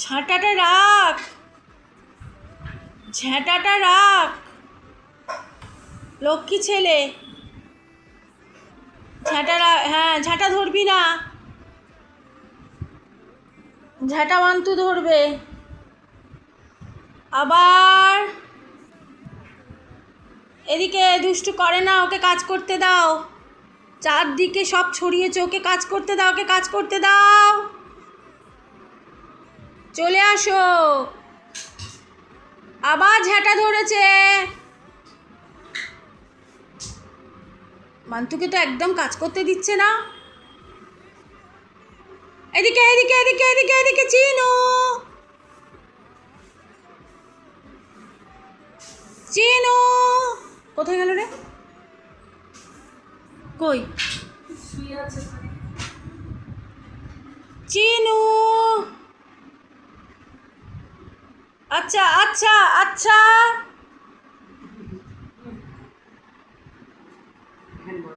ঝাঁটাটা রাখ, ঝাঁটাটা রাখ, লক্ষ্মী ছেলে। ঝাঁটা হ্যাঁ, ঝাঁটা ধরবি না, ঝাঁটা বান্তু ধরবে আবার। এদিকে দুষ্টু করে না, ওকে কাজ করতে দাও। চারদিকে সব ছড়িয়েছে, ওকে কাজ করতে দাও, ওকে কাজ করতে দাও। চলে আসো। আবার ঝাঁটা ধরেছে। মান্তুকে তো একদম কাজ করতে দিচ্ছে না। এদিকে এদিকে এদিকে এদিকে এদিকে চিনু, চিনু কোথায় গেল রে? কই চিনু? আচ্ছা আচ্ছা আচ্ছা।